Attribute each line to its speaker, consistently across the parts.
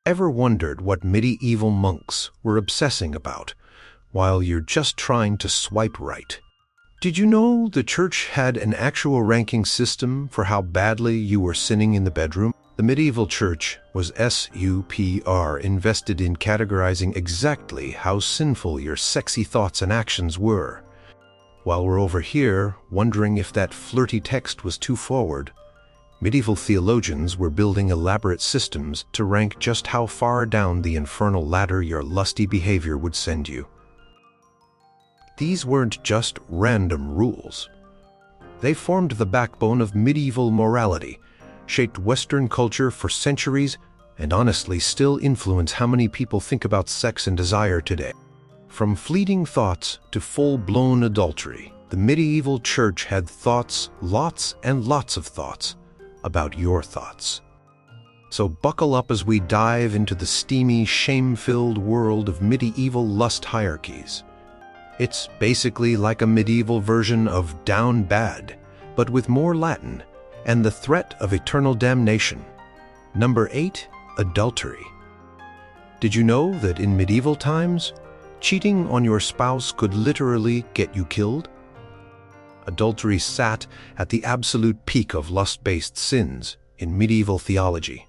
Speaker 1: Ever wondered what medieval monks were obsessing about while you're just trying to swipe right? Did you know the church had an actual ranking system for how badly you were sinning in the bedroom? The medieval church was super invested in categorizing exactly how sinful your sexy thoughts and actions were. While we're over here wondering if that flirty text was too forward, medieval theologians were building elaborate systems to rank just how far down the infernal ladder your lusty behavior would send you. These weren't just random rules. They formed the backbone of medieval morality, shaped Western culture for centuries, and honestly still influence how many people think about sex and desire today. From fleeting thoughts to full-blown adultery, the medieval church had thoughts, lots and lots of thoughts, about your thoughts. So buckle up as we dive into the steamy, shame-filled world of medieval lust hierarchies. It's basically like a medieval version of Down Bad, but with more Latin and the threat of eternal damnation. Number 8, adultery. Did you know that in medieval times, cheating on your spouse could literally get you killed? Adultery sat at the absolute peak of lust-based sins in medieval theology.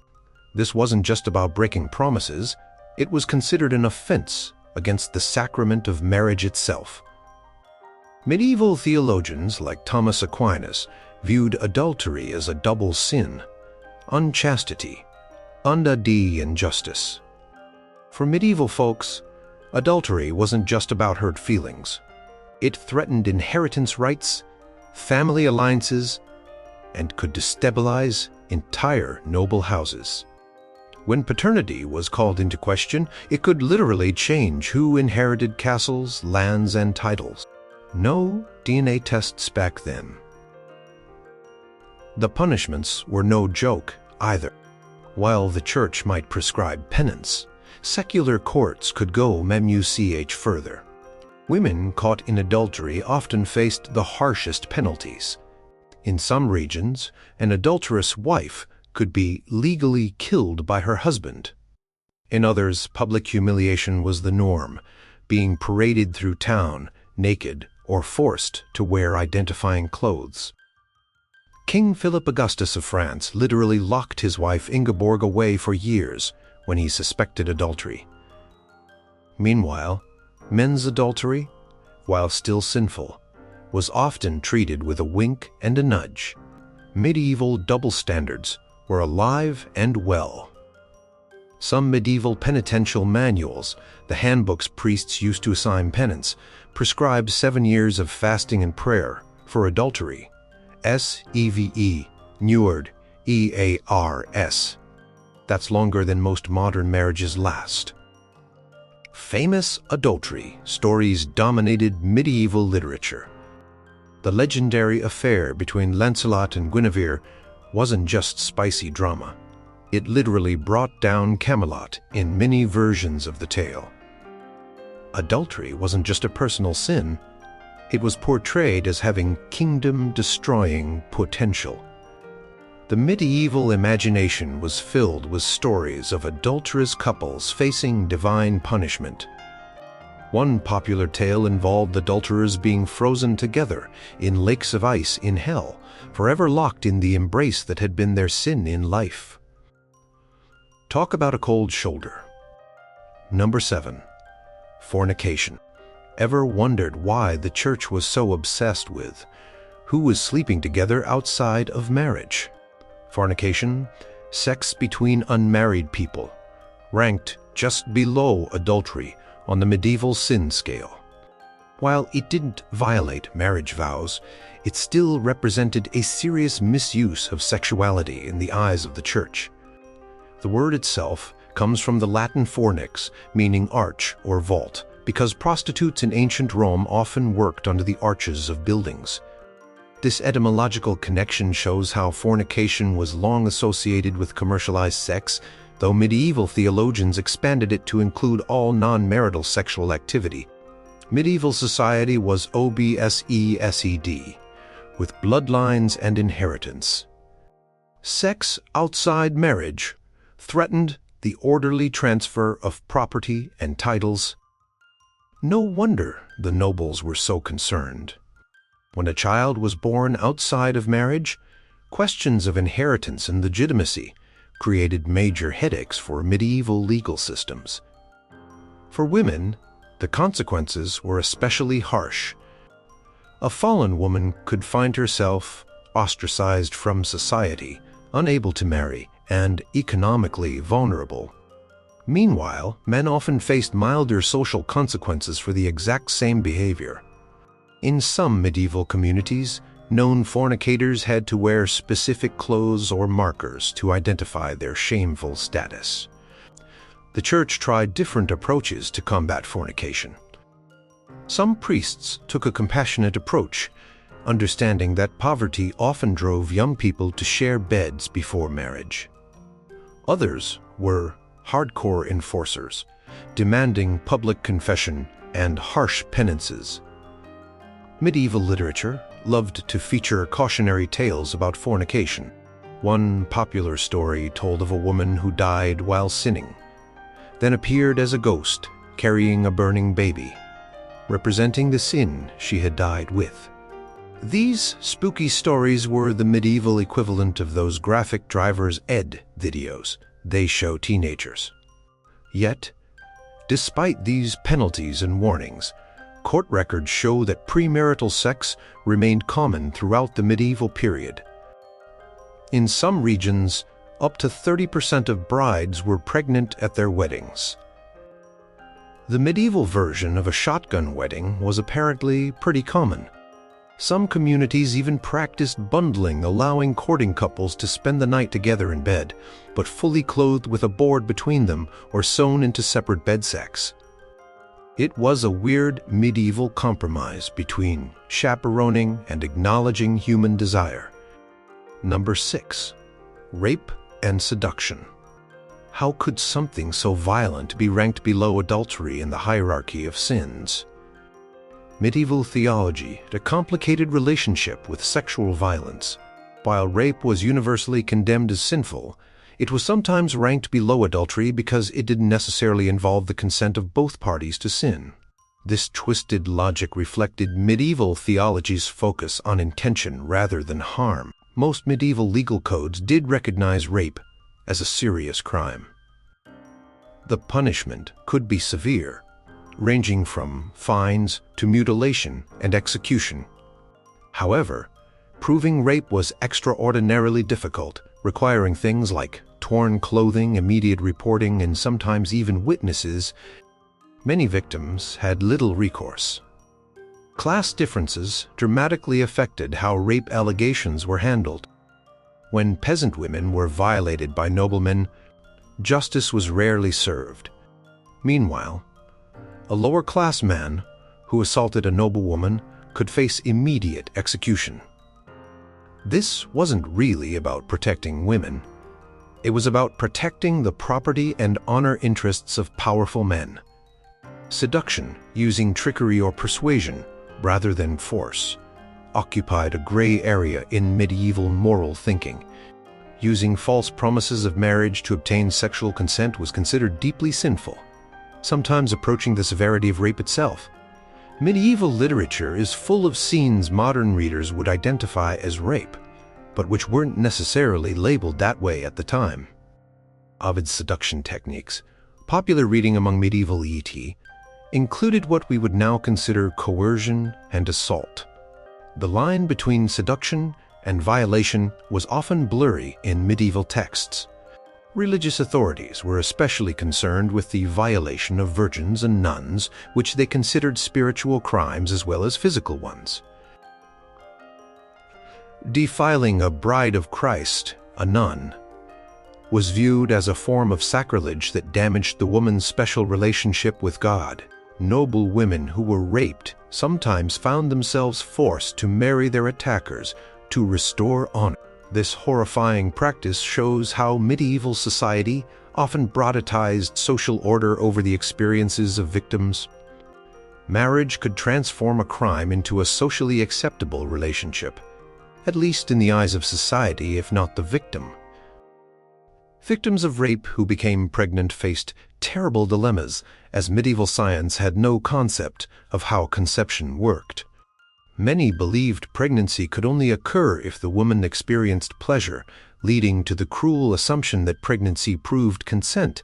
Speaker 1: This wasn't just about breaking promises, it was considered an offense against the sacrament of marriage itself. Medieval theologians like Thomas Aquinas viewed adultery as a double sin, unchastity, and injustice. For medieval folks, adultery wasn't just about hurt feelings. It threatened inheritance rights, family alliances, and could destabilize entire noble houses. When paternity was called into question, it could literally change who inherited castles, lands, and titles. No DNA tests back then. The punishments were no joke either. While the church might prescribe penance, secular courts could go much further. Women caught in adultery often faced the harshest penalties. In some regions, an adulterous wife could be legally killed by her husband. In others, public humiliation was the norm, being paraded through town naked or forced to wear identifying clothes. King Philip Augustus of France literally locked his wife Ingeborg away for years when he suspected adultery. Meanwhile, men's adultery, while still sinful, was often treated with a wink and a nudge. Medieval double standards were alive and well. Some medieval penitential manuals, the handbooks priests used to assign penance, prescribed 7 years of fasting and prayer for adultery. SEVE, Neward, EARS. That's longer than most modern marriages last. Famous adultery stories dominated medieval literature. The legendary affair between Lancelot and Guinevere wasn't just spicy drama. It literally brought down Camelot in many versions of the tale. Adultery wasn't just a personal sin, it was portrayed as having kingdom-destroying potential. The medieval imagination was filled with stories of adulterous couples facing divine punishment. One popular tale involved adulterers being frozen together in lakes of ice in hell, forever locked in the embrace that had been their sin in life. Talk about a cold shoulder. Number 7. Fornication. Ever wondered why the church was so obsessed with who was sleeping together outside of marriage? Fornication, sex between unmarried people, ranked just below adultery on the medieval sin scale. While it didn't violate marriage vows, it still represented a serious misuse of sexuality in the eyes of the church. The word itself comes from the Latin fornix, meaning arch or vault, because prostitutes in ancient Rome often worked under the arches of buildings. This etymological connection shows how fornication was long associated with commercialized sex, though medieval theologians expanded it to include all non-marital sexual activity. Medieval society was obsessed with bloodlines and inheritance. Sex outside marriage threatened the orderly transfer of property and titles. No wonder the nobles were so concerned. When a child was born outside of marriage, questions of inheritance and legitimacy created major headaches for medieval legal systems. For women, the consequences were especially harsh. A fallen woman could find herself ostracized from society, unable to marry, and economically vulnerable. Meanwhile, men often faced milder social consequences for the exact same behavior. In some medieval communities, known fornicators had to wear specific clothes or markers to identify their shameful status. The Church tried different approaches to combat fornication. Some priests took a compassionate approach, understanding that poverty often drove young people to share beds before marriage. Others were hardcore enforcers, demanding public confession and harsh penances. Medieval literature loved to feature cautionary tales about fornication. One popular story told of a woman who died while sinning, then appeared as a ghost carrying a burning baby, representing the sin she had died with. These spooky stories were the medieval equivalent of those graphic driver's ed videos they show teenagers. Yet, despite these penalties and warnings, court records show that premarital sex remained common throughout the medieval period. In some regions, up to 30% of brides were pregnant at their weddings. The medieval version of a shotgun wedding was apparently pretty common. Some communities even practiced bundling, allowing courting couples to spend the night together in bed, but fully clothed with a board between them or sewn into separate bed sacks. It was a weird medieval compromise between chaperoning and acknowledging human desire. Number 6. Rape and seduction. How could something so violent be ranked below adultery in the hierarchy of sins? Medieval theology had a complicated relationship with sexual violence. While rape was universally condemned as sinful, it was sometimes ranked below adultery because it didn't necessarily involve the consent of both parties to sin. This twisted logic reflected medieval theology's focus on intention rather than harm. Most medieval legal codes did recognize rape as a serious crime. The punishment could be severe, ranging from fines to mutilation and execution. However, proving rape was extraordinarily difficult, requiring things like torn clothing, immediate reporting, and sometimes even witnesses. Many victims had little recourse. Class differences dramatically affected how rape allegations were handled. When peasant women were violated by noblemen, justice was rarely served. Meanwhile, a lower-class man who assaulted a noblewoman could face immediate execution. This wasn't really about protecting women. It was about protecting the property and honor interests of powerful men. Seduction, using trickery or persuasion rather than force, occupied a gray area in medieval moral thinking. Using false promises of marriage to obtain sexual consent was considered deeply sinful, sometimes approaching the severity of rape itself. Medieval literature is full of scenes modern readers would identify as rape, but which weren't necessarily labeled that way at the time. Ovid's seduction techniques, popular reading among medieval ET, included what we would now consider coercion and assault. The line between seduction and violation was often blurry in medieval texts. Religious authorities were especially concerned with the violation of virgins and nuns, which they considered spiritual crimes as well as physical ones. Defiling a bride of Christ, a nun, was viewed as a form of sacrilege that damaged the woman's special relationship with God. Noble women who were raped sometimes found themselves forced to marry their attackers to restore honor. This horrifying practice shows how medieval society often prioritized social order over the experiences of victims. Marriage could transform a crime into a socially acceptable relationship, at least in the eyes of society, if not the victim. Victims of rape who became pregnant faced terrible dilemmas, as medieval science had no concept of how conception worked. Many believed pregnancy could only occur if the woman experienced pleasure, leading to the cruel assumption that pregnancy proved consent.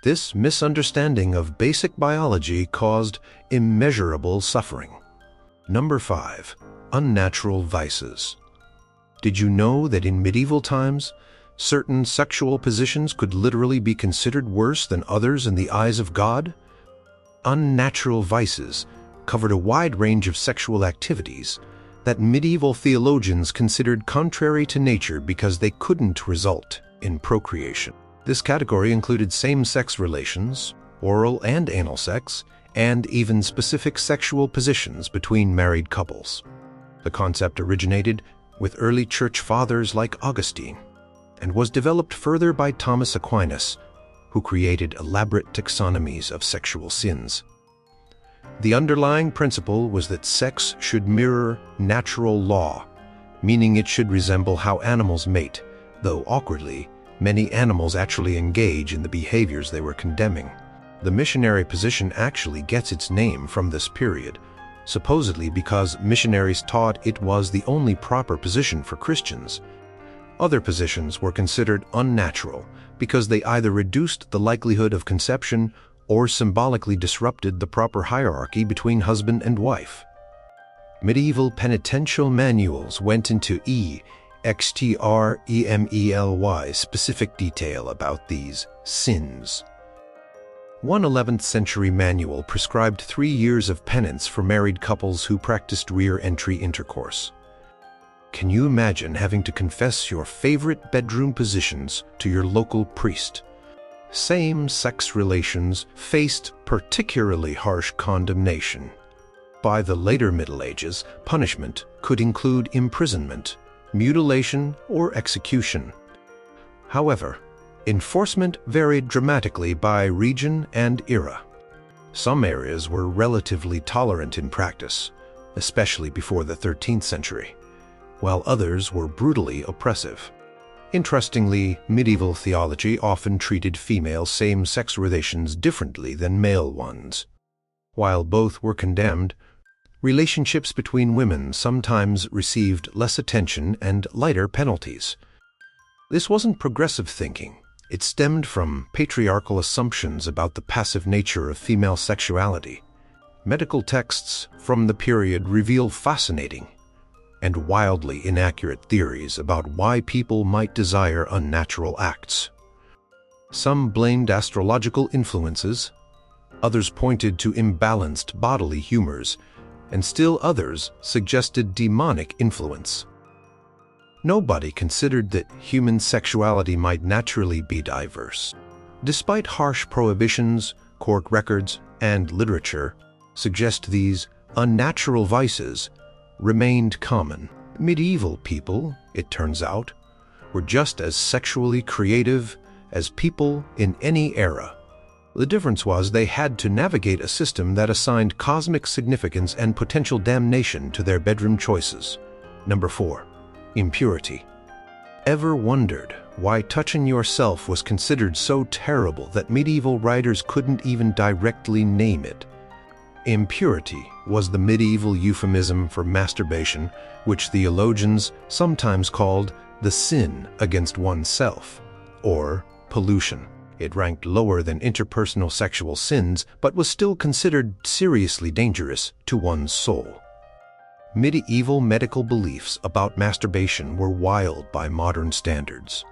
Speaker 1: This misunderstanding of basic biology caused immeasurable suffering. Number 5. Unnatural vices. Did you know that in medieval times, certain sexual positions could literally be considered worse than others in the eyes of God? Unnatural vices covered a wide range of sexual activities that medieval theologians considered contrary to nature because they couldn't result in procreation. This category included same-sex relations, oral and anal sex, and even specific sexual positions between married couples. The concept originated with early church fathers like Augustine and was developed further by Thomas Aquinas, who created elaborate taxonomies of sexual sins. The underlying principle was that sex should mirror natural law, meaning it should resemble how animals mate, though awkwardly, many animals actually engage in the behaviors they were condemning. The missionary position actually gets its name from this period, supposedly because missionaries taught it was the only proper position for Christians. Other positions were considered unnatural because they either reduced the likelihood of conception or symbolically disrupted the proper hierarchy between husband and wife. Medieval penitential manuals went into extremely specific detail about these sins. One 11th century manual prescribed 3 years of penance for married couples who practiced rear entry intercourse. Can you imagine having to confess your favorite bedroom positions to your local priest? Same-sex relations faced particularly harsh condemnation. By the later Middle Ages, punishment could include imprisonment, mutilation, or execution. However, enforcement varied dramatically by region and era. Some areas were relatively tolerant in practice, especially before the 13th century, while others were brutally oppressive. Interestingly, medieval theology often treated female same-sex relations differently than male ones. While both were condemned, relationships between women sometimes received less attention and lighter penalties. This wasn't progressive thinking. It stemmed from patriarchal assumptions about the passive nature of female sexuality. Medical texts from the period reveal fascinating and wildly inaccurate theories about why people might desire unnatural acts. Some blamed astrological influences, others pointed to imbalanced bodily humors, and still others suggested demonic influence. Nobody considered that human sexuality might naturally be diverse. Despite harsh prohibitions, court records, and literature suggest these unnatural vices remained common. Medieval people, it turns out, were just as sexually creative as people in any era. The difference was they had to navigate a system that assigned cosmic significance and potential damnation to their bedroom choices. Number 4. Impurity. Ever wondered why touching yourself was considered so terrible that medieval writers couldn't even directly name it? Impurity was the medieval euphemism for masturbation, which theologians sometimes called the sin against oneself, or pollution. It ranked lower than interpersonal sexual sins, but was still considered seriously dangerous to one's soul. Medieval medical beliefs about masturbation were wild by modern standards.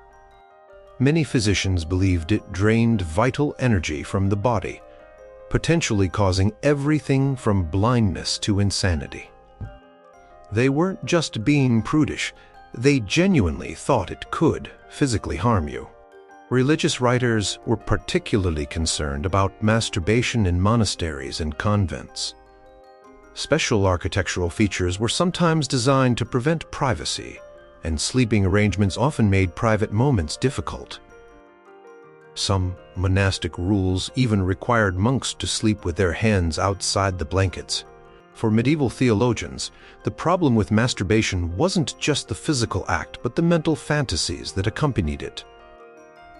Speaker 1: Many physicians believed it drained vital energy from the body, potentially causing everything from blindness to insanity. They weren't just being prudish, they genuinely thought it could physically harm you. Religious writers were particularly concerned about masturbation in monasteries and convents. Special architectural features were sometimes designed to prevent privacy, and sleeping arrangements often made private moments difficult. Some monastic rules even required monks to sleep with their hands outside the blankets. For medieval theologians, the problem with masturbation wasn't just the physical act, but the mental fantasies that accompanied it.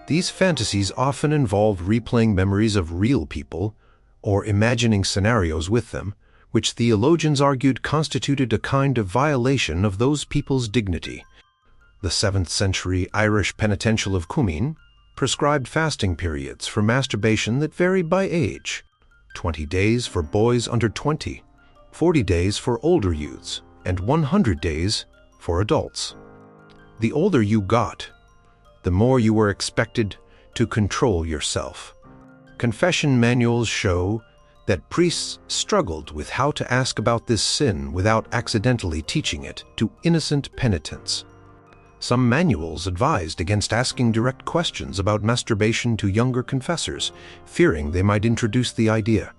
Speaker 1: These fantasies often involved replaying memories of real people or imagining scenarios with them, which theologians argued constituted a kind of violation of those people's dignity. The 7th century Irish penitential of Cumin prescribed fasting periods for masturbation that varied by age: 20 days for boys under 20, 40 days for older youths, and 100 days for adults. The older you got, the more you were expected to control yourself. Confession manuals show that priests struggled with how to ask about this sin without accidentally teaching it to innocent penitents. Some manuals advised against asking direct questions about masturbation to younger confessors, fearing they might introduce the idea.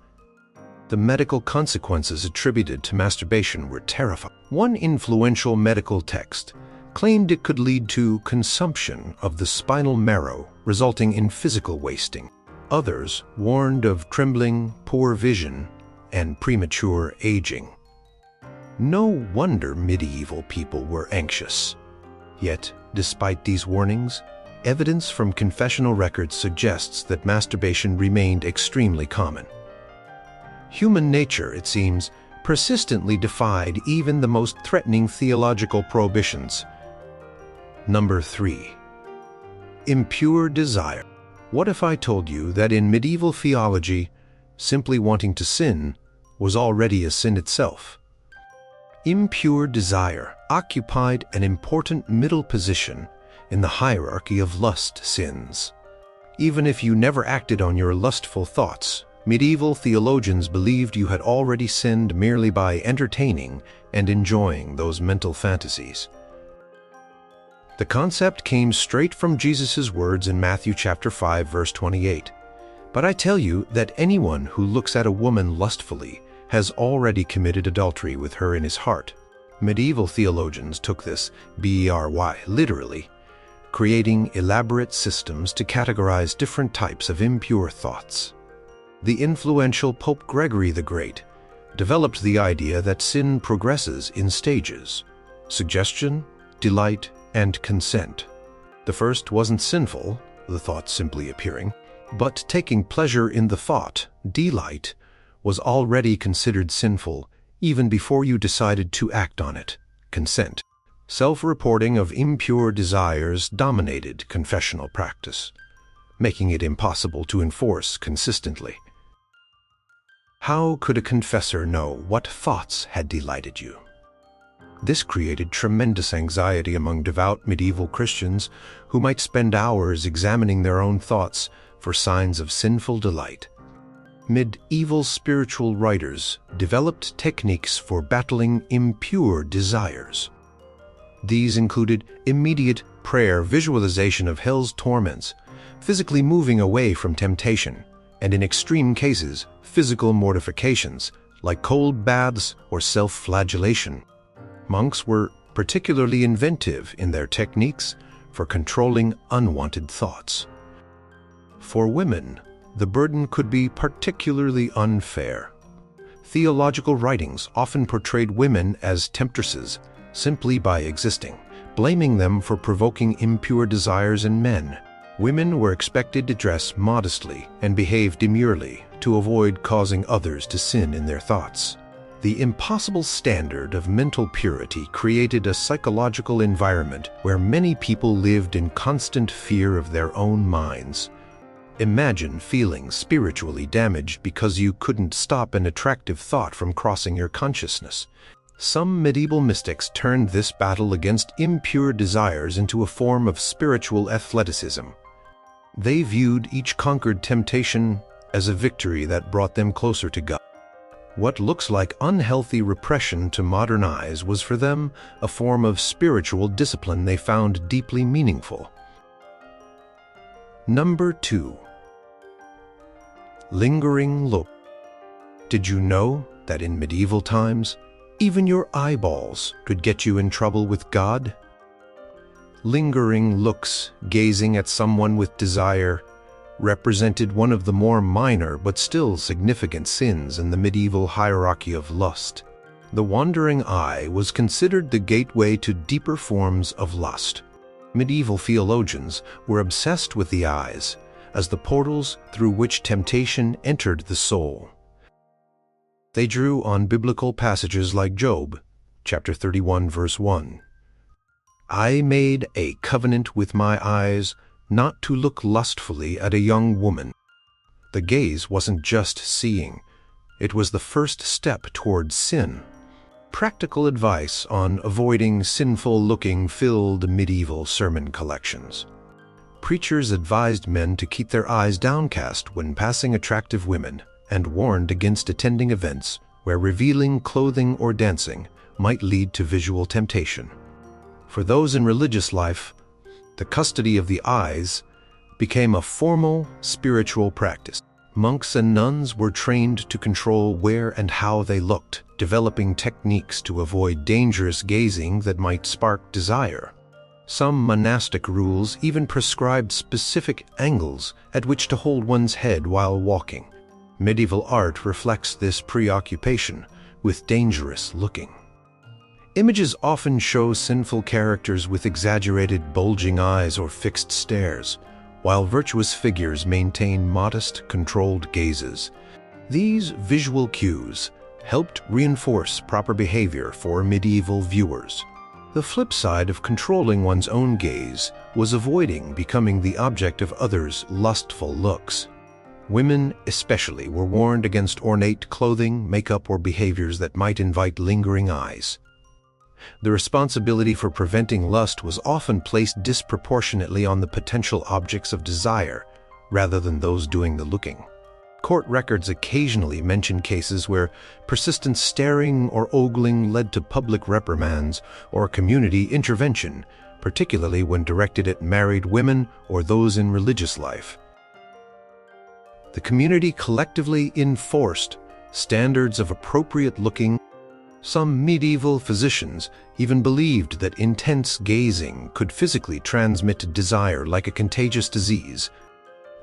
Speaker 1: The medical consequences attributed to masturbation were terrifying. One influential medical text claimed it could lead to consumption of the spinal marrow, resulting in physical wasting. Others warned of trembling, poor vision, and premature aging. No wonder medieval people were anxious. Yet, despite these warnings, evidence from confessional records suggests that masturbation remained extremely common. Human nature, it seems, persistently defied even the most threatening theological prohibitions. Number 3. Impure desire. What if I told you that in medieval theology, simply wanting to sin was already a sin itself? Impure desire occupied an important middle position in the hierarchy of lust sins. Even if you never acted on your lustful thoughts, medieval theologians believed you had already sinned merely by entertaining and enjoying those mental fantasies. The concept came straight from Jesus' words in Matthew chapter 5, verse 28. But I tell you that anyone who looks at a woman lustfully has already committed adultery with her in his heart. Medieval theologians took this B-E-R-Y literally, creating elaborate systems to categorize different types of impure thoughts. The influential Pope Gregory the Great developed the idea that sin progresses in stages: suggestion, delight, and consent. The first wasn't sinful, the thought simply appearing, but taking pleasure in the thought, delight, was already considered sinful even before you decided to act on it, consent. Self-reporting of impure desires dominated confessional practice, making it impossible to enforce consistently. How could a confessor know what thoughts had delighted you? This created tremendous anxiety among devout medieval Christians who might spend hours examining their own thoughts for signs of sinful delight. Medieval spiritual writers developed techniques for battling impure desires. These included immediate prayer, visualization of hell's torments, physically moving away from temptation, and in extreme cases, physical mortifications like cold baths or self-flagellation. Monks were particularly inventive in their techniques for controlling unwanted thoughts. For women, the burden could be particularly unfair. Theological writings often portrayed women as temptresses simply by existing, blaming them for provoking impure desires in men. Women were expected to dress modestly and behave demurely to avoid causing others to sin in their thoughts. The impossible standard of mental purity created a psychological environment where many people lived in constant fear of their own minds. Imagine feeling spiritually damaged because you couldn't stop an attractive thought from crossing your consciousness. Some medieval mystics turned this battle against impure desires into a form of spiritual athleticism. They viewed each conquered temptation as a victory that brought them closer to God. What looks like unhealthy repression to modern eyes was for them a form of spiritual discipline they found deeply meaningful. Number 2. Lingering look. Did you know that in medieval times, even your eyeballs could get you in trouble with God? Lingering looks, gazing at someone with desire, represented one of the more minor but still significant sins in the medieval hierarchy of lust. The wandering eye was considered the gateway to deeper forms of lust. Medieval theologians were obsessed with the eyes as the portals through which temptation entered the soul. They drew on biblical passages like Job, chapter 31, verse 1. I made a covenant with my eyes not to look lustfully at a young woman. The gaze wasn't just seeing. It was the first step toward sin. Practical advice on avoiding sinful-looking filled medieval sermon collections. Preachers advised men to keep their eyes downcast when passing attractive women and warned against attending events where revealing clothing or dancing might lead to visual temptation. For those in religious life, the custody of the eyes became a formal spiritual practice. Monks and nuns were trained to control where and how they looked, developing techniques to avoid dangerous gazing that might spark desire. Some monastic rules even prescribed specific angles at which to hold one's head while walking. Medieval art reflects this preoccupation with dangerous looking. Images often show sinful characters with exaggerated bulging eyes or fixed stares, while virtuous figures maintain modest, controlled gazes. These visual cues helped reinforce proper behavior for medieval viewers. The flip side of controlling one's own gaze was avoiding becoming the object of others' lustful looks. Women especially were warned against ornate clothing, makeup, or behaviors that might invite lingering eyes. The responsibility for preventing lust was often placed disproportionately on the potential objects of desire rather than those doing the looking. Court records occasionally mention cases where persistent staring or ogling led to public reprimands or community intervention, particularly when directed at married women or those in religious life. The community collectively enforced standards of appropriate looking. Some medieval physicians even believed that intense gazing could physically transmit desire like a contagious disease.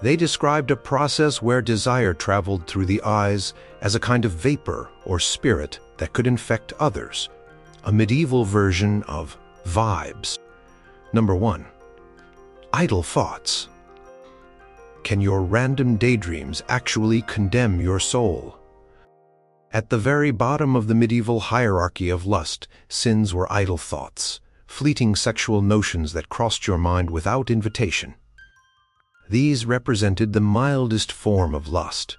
Speaker 1: They described a process where desire traveled through the eyes as a kind of vapor or spirit that could infect others, a medieval version of vibes. Number 1. Idle thoughts. Can your random daydreams actually condemn your soul? At the very bottom of the medieval hierarchy of lust, sins were idle thoughts, fleeting sexual notions that crossed your mind without invitation. These represented the mildest form of lust,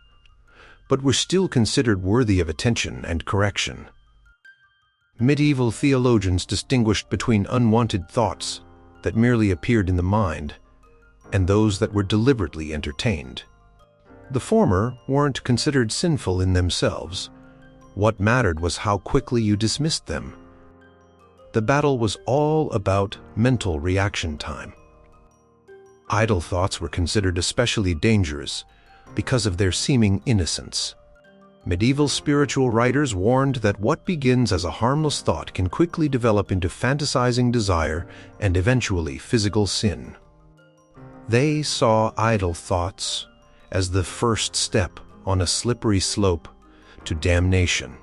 Speaker 1: but were still considered worthy of attention and correction. Medieval theologians distinguished between unwanted thoughts that merely appeared in the mind and those that were deliberately entertained. The former weren't considered sinful in themselves. What mattered was how quickly you dismissed them. The battle was all about mental reaction time. Idle thoughts were considered especially dangerous because of their seeming innocence. Medieval spiritual writers warned that what begins as a harmless thought can quickly develop into fantasizing desire and eventually physical sin. They saw idle thoughts as the first step on a slippery slope to damnation.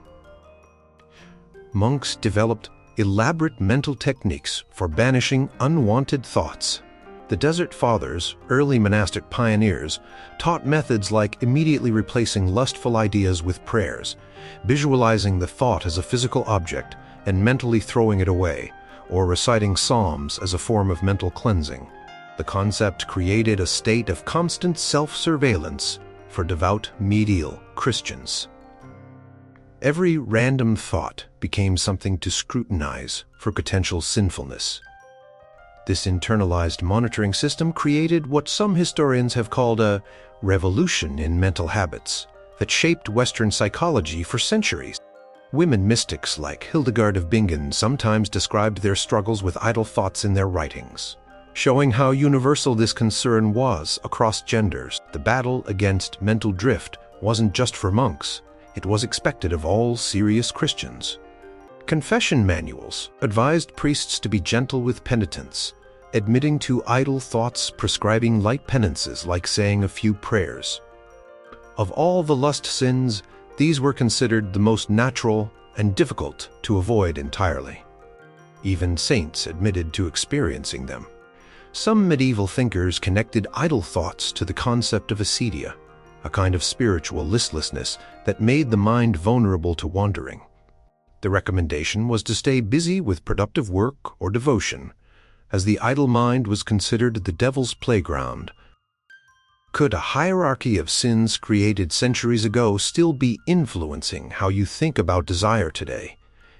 Speaker 1: Monks developed elaborate mental techniques for banishing unwanted thoughts. The Desert Fathers, early monastic pioneers, taught methods like immediately replacing lustful ideas with prayers, visualizing the thought as a physical object and mentally throwing it away, or reciting psalms as a form of mental cleansing. The concept created a state of constant self-surveillance for devout medieval Christians. Every random thought became something to scrutinize for potential sinfulness. This internalized monitoring system created what some historians have called a revolution in mental habits that shaped Western psychology for centuries. Women mystics like Hildegard of Bingen sometimes described their struggles with idle thoughts in their writings, showing how universal this concern was across genders. The battle against mental drift wasn't just for monks. It was expected of all serious Christians. Confession manuals advised priests to be gentle with penitents, admitting to idle thoughts, prescribing light penances like saying a few prayers. Of all the lust sins, these were considered the most natural and difficult to avoid entirely. Even saints admitted to experiencing them. Some medieval thinkers connected idle thoughts to the concept of acedia, a kind of spiritual listlessness that made the mind vulnerable to wandering. The recommendation was to stay busy with productive work or devotion, as the idle mind was considered the devil's playground. Could a hierarchy of sins created centuries ago still be influencing how you think about desire today?